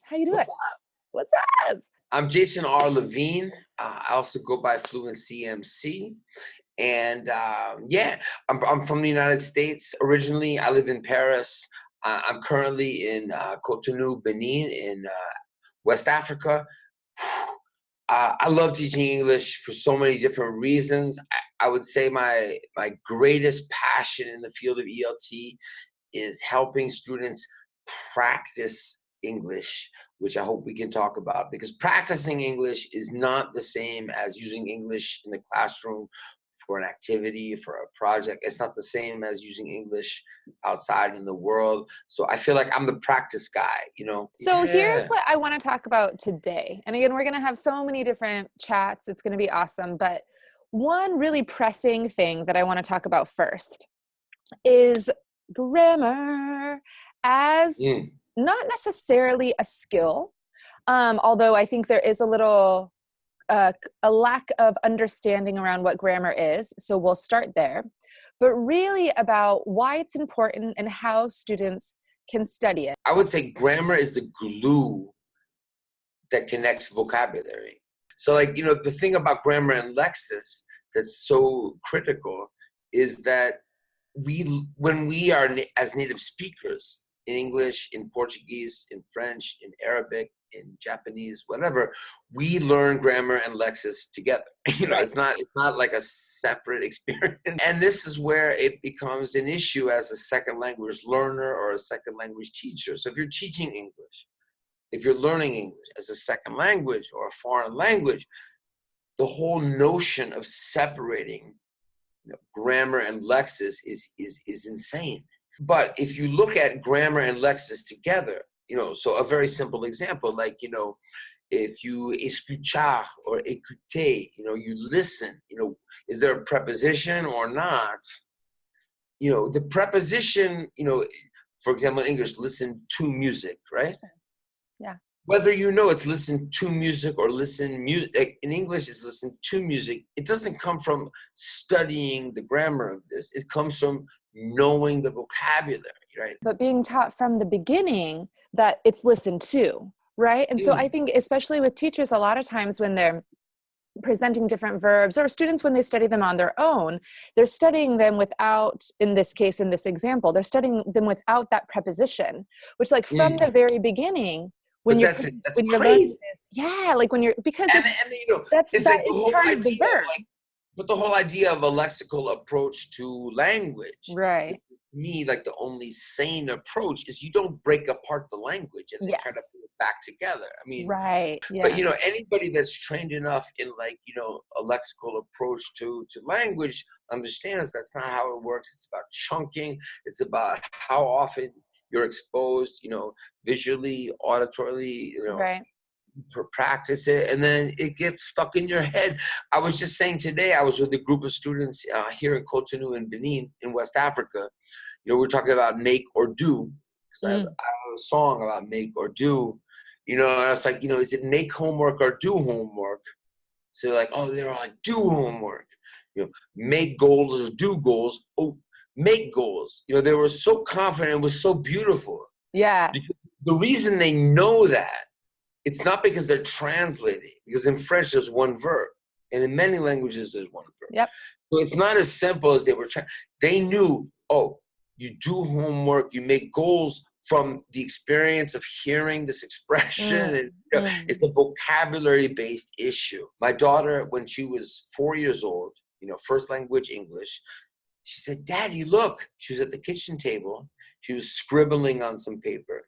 How you doing? What's up? What's up? I'm Jason R. Levine. I also go by Fluency MC. And yeah, I'm from the United States originally. I live in Paris. I'm currently in Cotonou, Benin, in West Africa. I love teaching English for so many different reasons. I would say my greatest passion in the field of ELT is helping students practice English, which I hope we can talk about, because practicing English is not the same as using English in the classroom for an activity, for a project. It's not the same as using English outside in the world. So I feel like I'm the practice guy, you know? So here's what I want to talk about today. And again, we're going to have so many different chats. It's going to be awesome. But one really pressing thing that I want to talk about first is grammar as not necessarily a skill, although I think there is a little a lack of understanding around what grammar is. So we'll start there, but really about why it's important and how students can study it. I would say grammar is the glue that connects vocabulary. So like, you know, the thing about grammar and lexis that's so critical is that when we are as native speakers in English, in Portuguese, in French, in Arabic, in Japanese, whatever, we learn grammar and lexis together. You know, Right. it's not like a separate experience. And this is where it becomes an issue as a second language learner or a second language teacher. So if you're teaching English, if you're learning English as a second language or a foreign language, the whole notion of separating, you know, grammar and lexis is insane. But if you look at grammar and lexis together, you know, so a very simple example, like, you know, if you escuchar or écouter, you know, you listen, you know, is there a preposition or not? You know, the preposition, you know, for example, in English, listen to music, right? Yeah. Whether you know it's listen to music or listen music, in English it's listen to music. It doesn't come from studying the grammar of this. It comes from knowing the vocabulary, right? But being taught from the beginning that it's listened to, right? And so I think especially with teachers, a lot of times when they're presenting different verbs, or students when they study them on their own, they're studying them without, in this case, in this example, they're studying them without that preposition, which like from the very beginning, when But you're that's when you're crazy. learning this, yeah, like when you're, because And you know, that it's like is part of the verb. but the whole idea of a lexical approach to language, Right. to me, like the only sane approach is you don't break apart the language and then try to put it back together. I mean, right. Yeah. But you know, anybody that's trained enough in like, you know, a lexical approach to language understands that's not how it works. It's about chunking. It's about how often you're exposed, you know, visually, auditorily, you know, Right. practice it, and then it gets stuck in your head. I was just saying today, I was with a group of students here in Cotonou in Benin, in West Africa. You know, we're talking about make or do. I have a song about make or do. You know, and I was like, you know, is it make homework or do homework? So they're like, oh, they're all like, do homework. You know, make goals or do goals. Oh, make goals. You know, they were so confident. It was so beautiful. Yeah. Because the reason they know that, it's not because they're translating, because in French there's one verb, and in many languages there's one verb. Yep. So it's not as simple as they were trying. They knew, oh, you do homework, you make goals from the experience of hearing this expression. And you know, it's a vocabulary-based issue. My daughter, when she was 4 years old, you know, first language English, she said, Daddy, look. She was at the kitchen table. She was scribbling on some paper.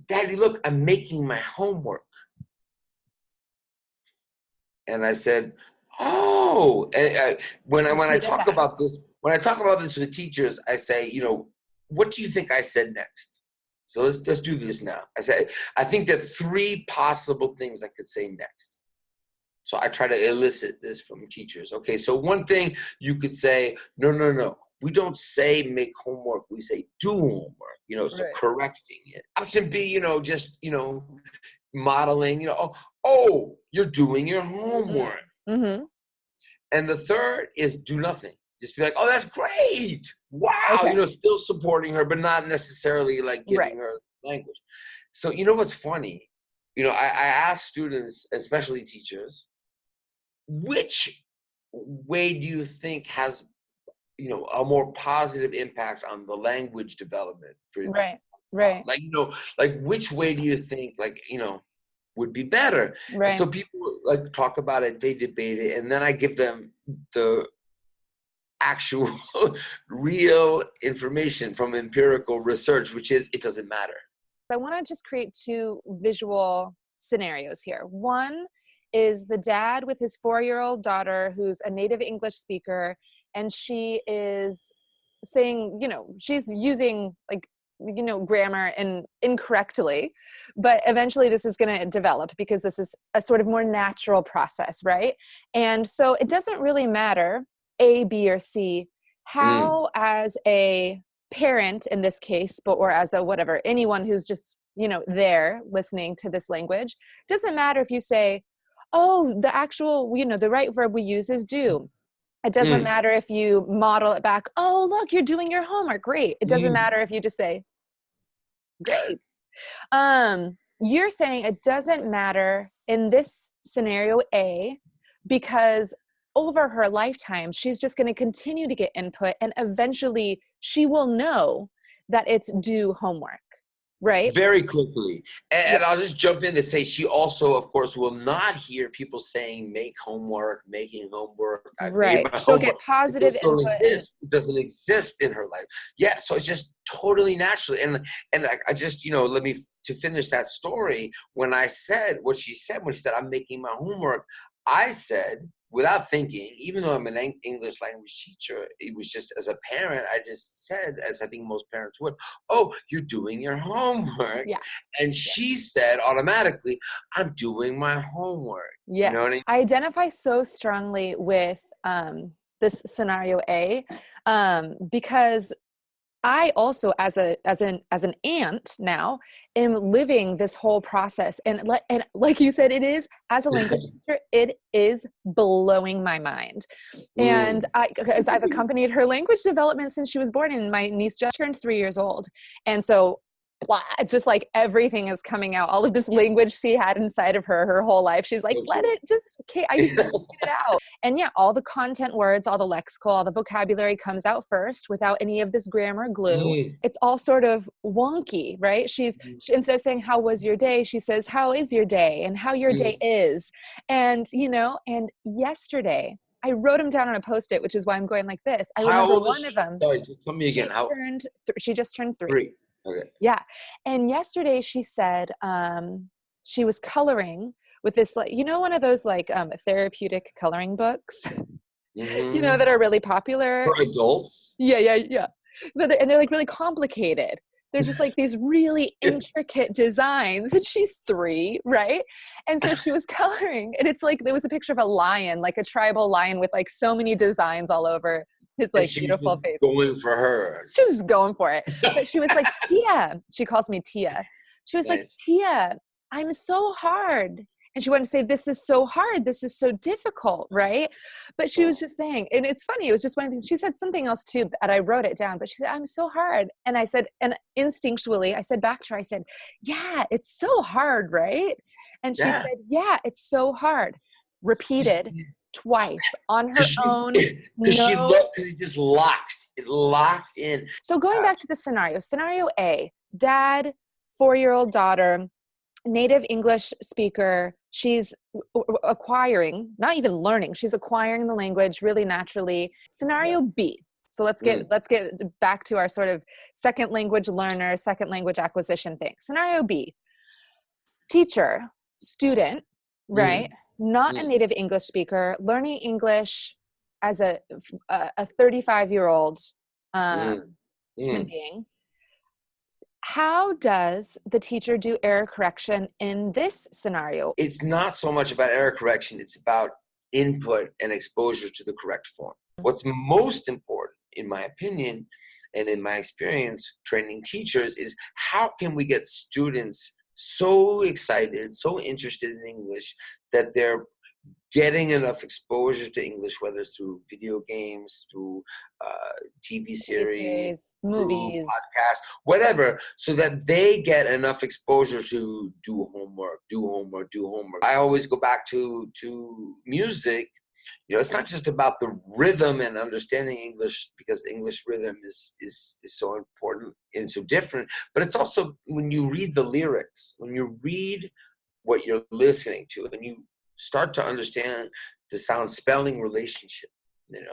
Daddy, look, I'm making my homework. And I said, oh, and when I talk about this, when I talk about this with teachers, I say, you know, what do you think I said next? So let's do this now. I said, I think there are 3 possible things I could say next. So I try to elicit this from teachers. Okay, so one thing you could say, no. We don't say make homework, we say do homework, you know, so correcting it. Option B, you know, just, you know, modeling, you know, oh, you're doing your homework. Mm-hmm. And the third is do nothing. Just be like, oh, that's great. Wow, you know, still supporting her, but not necessarily like giving her language. So you know what's funny? I ask students, especially teachers, which way do you think has a more positive impact on the language development for Right. Right. like which way do you think would be better? Right. So people like talk about it, they debate it, and then I give them the actual real information from empirical research, which is it doesn't matter. I want to just create two visual scenarios here. One is the dad with his 4-year-old daughter who's a native English speaker, and she is saying, she's using grammar and incorrectly, but eventually this is going to develop because this is a sort of more natural process, right? And so it doesn't really matter A, B, or C, Mm. how as a parent in this case, but or as a whatever, anyone who's just, there listening to this language, doesn't matter if you say, oh, the actual, the right verb we use is do. It doesn't Mm. matter if you model it back. Oh, look, you're doing your homework. Great. It doesn't Mm. matter if you just say, great. You're saying it doesn't matter in this scenario A, because over her lifetime, she's just going to continue to get input, and eventually she will know that it's due homework, right? Very quickly. Yeah, And I'll just jump in to say she also, of course, will not hear people saying make homework, making homework, I've made right. my She'll homework. get positive input and It doesn't exist in her life. Yeah, so it's just totally natural. And I just, let me to finish that story, when I said what she said, when she said, I'm making my homework, I said, without thinking, even though I'm an English language teacher, it was just as a parent, I just said, as I think most parents would, oh, you're doing your homework. yeah. And she said automatically, I'm doing my homework. You know what I Yes. mean? I identify so strongly with this scenario A, because I also, as an aunt now, am living this whole process, and like you said, it is, as a language teacher, it is blowing my mind. And Mm. because I've accompanied her language development since she was born, and my niece just turned 3 years old, and so blah, it's just like everything is coming out. All of this language she had inside of her whole life. She's like, let it just, okay, I need to get it out. And yeah, all the content words, all the lexical, all the vocabulary comes out first without any of this grammar glue. Mm. It's all sort of wonky, right? She, instead of saying, how was your day? She says, how is your day? And how your day Mm. is. And, and yesterday, I wrote them down on a Post-it, which is why I'm going like this. I How remember old is one of she? them. Sorry, just tell me again. How? She just turned 3. 3. Okay. Yeah. And yesterday she said she was coloring with this, like, one of those like therapeutic coloring books, Mm-hmm. that are really popular. For adults? Yeah, yeah, yeah. And they're like really complicated. They're just like these really intricate designs. And she's 3, right? And so she was coloring, and it's like there was a picture of a lion, like a tribal lion with like so many designs all over his And like she was beautiful just face. going for hers. She's just going for it. But she was like, Tia, she calls me Tia. She was like, Nice. Tia, I'm so hard. And she wanted to say, this is so hard. This is so difficult, right? But she was Oh. just saying, and it's funny, it was just one of these, she said something else too, and I wrote it down, but she said, I'm so hard. And I said, and instinctually, I said back to her, I said, yeah, it's so hard, right? And she Yeah. said, yeah, it's so hard. Repeated twice on her Because she, own. because she No. looked, because it just locked. It locked in. So going back to the scenario A, dad, 4-year-old daughter, native English speaker. She's acquiring, not even learning, she's acquiring the language really naturally. Scenario B. So let's get back to our sort of second language learner, second language acquisition thing. Scenario B. Teacher, student, right? Mm. Not a Mm. native English speaker, learning English as a 35-year-old Mm. human Mm. being. How does the teacher do error correction in this scenario? It's not so much about error correction. It's about input and exposure to the correct form. What's most important, in my opinion, and in my experience training teachers, is how can we get students so excited, so interested in English that they're getting enough exposure to English, whether it's through video games, through TV series, through movies. podcasts, whatever, so that they get enough exposure to do homework. I always go back to music. It's not just about the rhythm and understanding English, because the English rhythm is so important and so different, but it's also when you read the lyrics, when you read what you're listening to, and you start to understand the sound spelling relationship.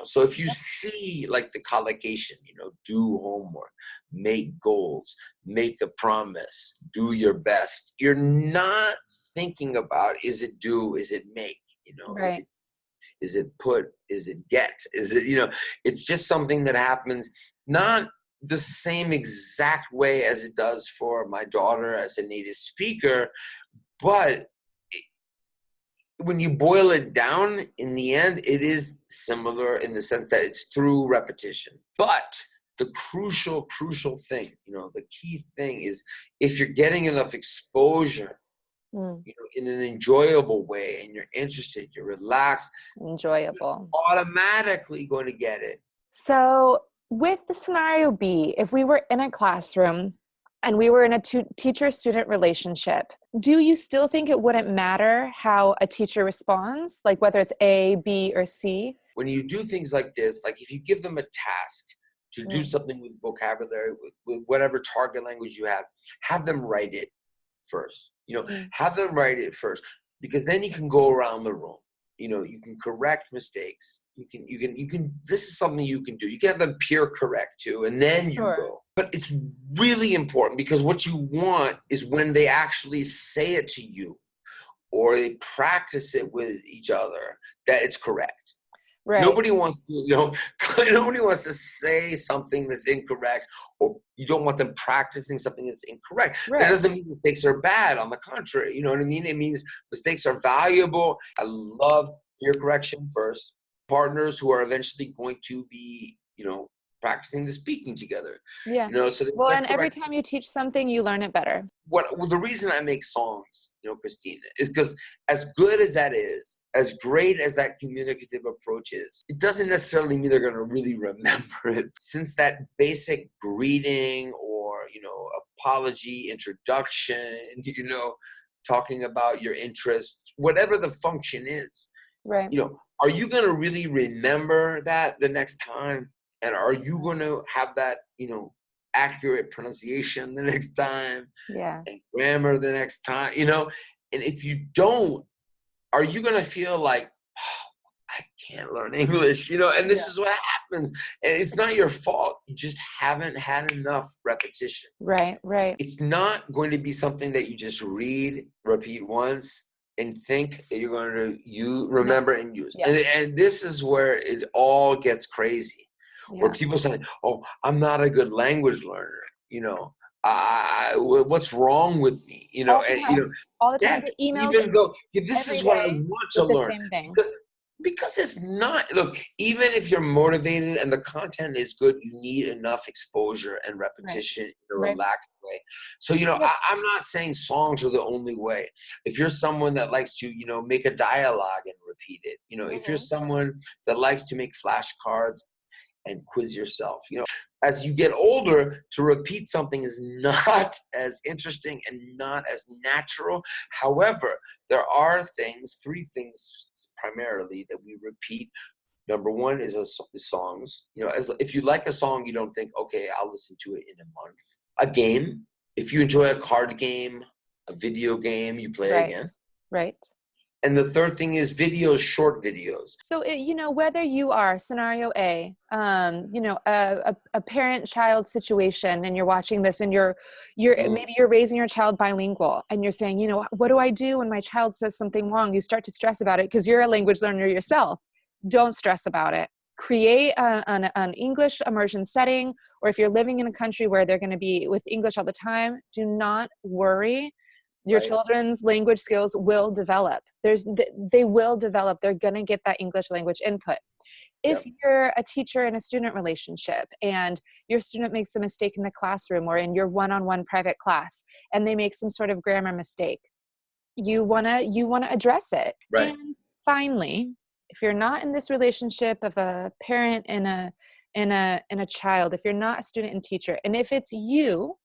So if you see like the collocation, do homework, make goals, make a promise, do your best, you're not thinking about, is it do, is it make, Right. is it put, is it get, is it, it's just something that happens, not the same exact way as it does for my daughter as a native speaker, but when you boil it down, in the end, it is similar in the sense that it's through repetition. But the crucial thing, the key thing is, if you're getting enough exposure, in an enjoyable way, and you're interested, you're relaxed, Enjoyable, you're automatically going to get it. So with the scenario B, if we were in a classroom and we were in a teacher-student relationship, do you still think it wouldn't matter how a teacher responds, like whether it's A, B, or C? When you do things like this, like if you give them a task to do something with vocabulary, with whatever target language you have them write it first. Have them write it first, because then you can go around the room. You can correct mistakes. You can. This is something you can do. You can have them peer correct too, and then you go. But it's really important, because what you want is when they actually say it to you, or they practice it with each other, that it's correct. Right. Nobody wants to, nobody wants to say something that's incorrect, or you don't want them practicing something that's incorrect. Right. That doesn't mean mistakes are bad. On the contrary, you know what I mean? It means mistakes are valuable. I love peer correction first. Partners who are eventually going to be, practicing the speaking together. Yeah. So and every time you teach something, you learn it better. The reason I make songs, Christina, is because as good as that is, as great as that communicative approach is, it doesn't necessarily mean they're going to really remember it. Since that basic greeting or, apology, introduction, talking about your interests, whatever the function is, right. Are you going to really remember that the next time? And are you going to have that, accurate pronunciation the next time? Yeah. And grammar the next time, And if you don't, are you going to feel like, oh, I can't learn English, And this is what happens. And it's not your fault. You just haven't had enough repetition. Right. It's not going to be something that you just repeat once, and think that you're going to remember and use. Yeah. And this is where it all gets crazy. Where people say, oh, I'm not a good language learner, what's wrong with me, all the time, the emails, even though this is what I want to learn. Same thing. Because it's not, look, even if you're motivated and the content is good, you need enough exposure and repetition in a relaxed way. So, I'm not saying songs are the only way. If you're someone that likes to, make a dialogue and repeat it, if you're someone that likes to make flashcards and quiz yourself, as you get older, to repeat something is not as interesting and not as natural. However, there are three things primarily that we repeat. Number one is songs. If you like a song, you don't think, okay, I'll listen to it in a month. A game. If you enjoy a card game, a video game, you play again. Right. And the third thing is videos, short videos. So, whether you are scenario A, a parent-child situation, and you're watching this, and maybe you're raising your child bilingual, and you're saying, what do I do when my child says something wrong? You start to stress about it because you're a language learner yourself. Don't stress about it. Create an English immersion setting, or if you're living in a country where they're going to be with English all the time, do not worry. Your children's language skills will develop. They will develop. They're going to get that English language input. If you're a teacher in a student relationship and your student makes a mistake in the classroom or in your one-on-one private class, and they make some sort of grammar mistake, you want to address it. Right. And finally, if you're not in this relationship of a parent and a child, if you're not a student and teacher, and if it's you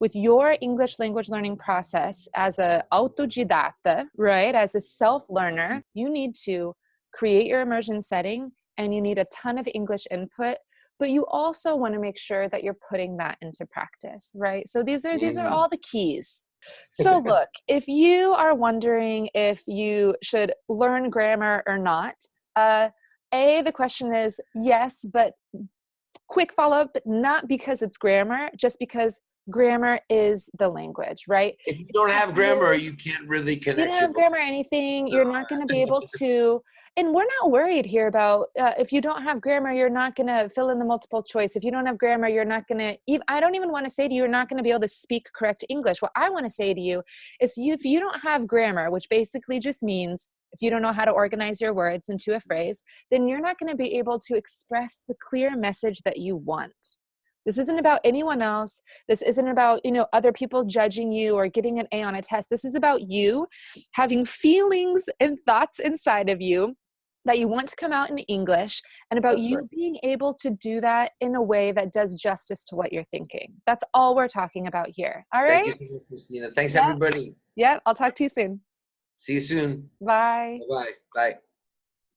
with your English language learning process as a autodidata, right, as a self-learner, you need to create your immersion setting and you need a ton of English input, but you also want to make sure that you're putting that into practice, right? So these are all the keys. So look, if you are wondering if you should learn grammar or not, the question is yes, but quick follow-up, not because it's grammar, just because grammar is the language, right? If you don't have grammar, you can't really You connect don't your have grammar or anything, you're not going to be able to, and we're not worried here about if you don't have grammar, you're not going to fill in the multiple choice. If you don't have grammar, you're not going to, I don't even want to say to you, you're not going to be able to speak correct English. What I want to say to you is if you don't have grammar, which basically just means if you don't know how to organize your words into a phrase, then you're not going to be able to express the clear message that you want. This isn't about anyone else. This isn't about, other people judging you or getting an A on a test. This is about you having feelings and thoughts inside of you that you want to come out in English, and about you being able to do that in a way that does justice to what you're thinking. That's all we're talking about here. All right? Thank you so much, Christina. Thanks, Yep. everybody. Yep. I'll talk to you soon. See you soon. Bye. Bye-bye. Bye.